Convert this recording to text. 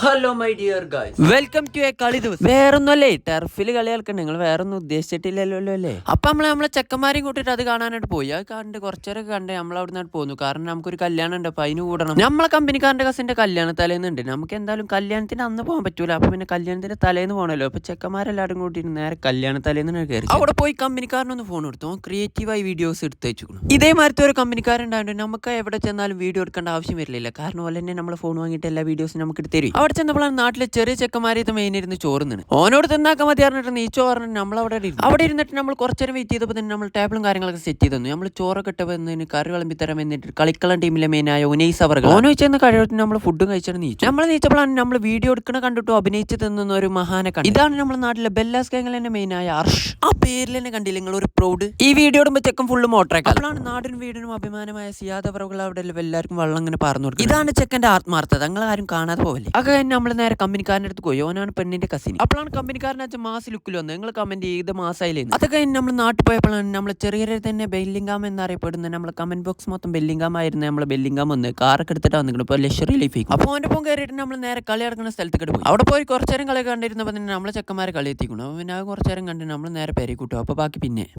Hello my dear guys, welcome to a കളി ദിവസം. വേറൊന്നുമല്ലേ, ടർഫിൽ കളി കളിക്കണ്ട. നിങ്ങൾ വേറൊന്നും ഉദ്ദേശിച്ചിട്ടില്ലല്ലോ അല്ലേ? അപ്പൊ നമ്മളെ ചെക്കന്മാരെയും കൂട്ടിട്ട് അത് കാണാനായിട്ട് പോയി. അത് കണ്ട് കുറച്ചേരൊക്കെ കണ്ട് നമ്മൾ അവിടെ നിന്ന് പോന്നു. കാരണം നമുക്കൊരു കല്യാണം ഉണ്ട്, അപ്പൊ അതിന് കൂടണം. നമ്മളെ കമ്പനിക്കാരന്റെ കസിന്റെ കല്യാണ തലേന്നുണ്ട്. നമുക്ക് എന്തായാലും കല്യാണത്തിന് അന്ന് പോകാൻ പറ്റൂല. അപ്പൊ പിന്നെ കല്യാണത്തിന്റെ തലേന്ന് പോകണല്ലോ. അപ്പൊ ചെക്കന്മാരെല്ലാരും കൂട്ടിട്ട് നേരെ കല്യാണ തലേന്ന് കയറി അവിടെ പോയി കമ്പനിക്കാരനൊന്ന് ഫോൺ എടുത്തു. ക്രിയേറ്റീവായി വീഡിയോസ് എടുത്ത് വെച്ചു. ഇതേമാതിരത്തെ ഒരു കമ്പനിക്കാരുണ്ടായിട്ട് നമുക്ക് എവിടെ ചെന്നാലും വീഡിയോ എടുക്കേണ്ട ആവശ്യം വരില്ല. കാരണം പോലെ തന്നെ നമ്മളെ ഫോൺ വാങ്ങിയിട്ട് എല്ലാ വീഡിയോസും നമുക്ക് എടുത്ത് തരും. അവിടെ ചെന്നപ്പോഴാണ് നാട്ടിലെ ചെറിയ ചെക്കന്മാരെ ഇത് മെയിൻ ഇരുന്ന് ചോറുന്നത്. ഓനോട് തിന്നാക്കാൻ മതി പറഞ്ഞിട്ട് നീ ചോറിന് നമ്മൾ അവിടെ ഇരുന്നിട്ട് നമ്മൾ കുറച്ചേരം വെയിറ്റ് ചെയ്തപ്പോൾ തന്നെ നമ്മൾ ടേബിളും കാര്യങ്ങളൊക്കെ സെറ്റ് ചെയ്തു തന്നു. നമ്മൾ ചോറൊക്കെ ഇട്ടപ്പോൾ കറി വിളമ്പി തരാൻ വേണ്ടിയിട്ട് കളിക്കളം ടീമിലെ മെയിനായ ഉനൈസ് അവർ ഓനോ വെച്ചെന്ന് കഴിവത്തിന് നമ്മൾ ഫുഡും കഴിച്ചാൽ നീച്ചു. നമ്മൾ നീച്ചപ്പോഴാണ് നമ്മൾ വീഡിയോ എടുക്കണ കണ്ടിട്ടോ അഭിനയിച്ച് തിന്നുന്ന ഒരു മഹാനെ കണ്ടു. ഇതാണ് നമ്മുടെ നാട്ടിലെ ബെല്ലാസ് ഗാങ്ങിലെ മെയിനായ അർഷ്. ആ പേരിൽ തന്നെ കണ്ടില്ല നിങ്ങൾ ഒരു പ്രൗഡ്. ഈ വീഡിയോ ഇടുമ്പോൾ ചെക്കൻ ഫുള്ള് മോട്ടറേക്ക്. അപ്പോഴാണ് നാടിനും വീടിനും അഭിമാനമായ സിയാദവറുകൾ അവിടെ എല്ലാവർക്കും വെള്ളം ഇങ്ങനെ പറഞ്ഞു കൊടുക്കും. ഇതാണ് ചെക്കന്റെ ആത്മാർത്ഥത. നിങ്ങൾ ആരും കാണാതെ പോവല്ലേ. അത് നമ്മൾ നേരെ കമ്പനിക്കാരൻ്റെ അടുത്ത് പോയി. ഓനാണ് പെണ്ണിന്റെ കസിൻ. അപ്പോഴാണ് കമ്പനിക്കാരൻ അച്ഛൻ മാസ് ലുക്കിൽ വന്നത്. നിങ്ങൾ കമന്റ് ചെയ്ത് മാസായില്ലേന്ന്. അതൊക്കെ നമ്മൾ നാട്ടിൽ പോയപ്പോഴാണ് നമ്മൾ ചെറിയ തന്നെ ബെല്ലിംഗാം എന്നറിയപ്പെടുന്നത്. നമ്മളെ കമന്റ് ബോക്സ് മൊത്തം ബെല്ലിംഗാം ആയിരുന്നു. നമ്മളെ ബെല്ലിംഗാം വന്ന് കാറൊക്കെ എടുത്തിട്ട് വന്നിട്ടുണ്ട്. ഇപ്പോൾ ലക്ഷറി ലൈഫ്. അപ്പോൾ അവൻ്റെ ഒപ്പം കയറിയിട്ട് നമ്മൾ നേരെ കളി നടക്കുന്ന സ്ഥലത്തേക്ക് പോയി. അവിടെ പോയി കുറച്ചേരം കളി കണ്ടിരുന്നപ്പോൾ തന്നെ നമ്മളെ ചെക്കന്മാരെ കളി എത്തിക്കണം. പിന്നെ കുറച്ചേരം കണ്ട് നമ്മൾ നേരെ പേരെ കൂട്ടും. അപ്പോൾ ബാക്കി പിന്നെ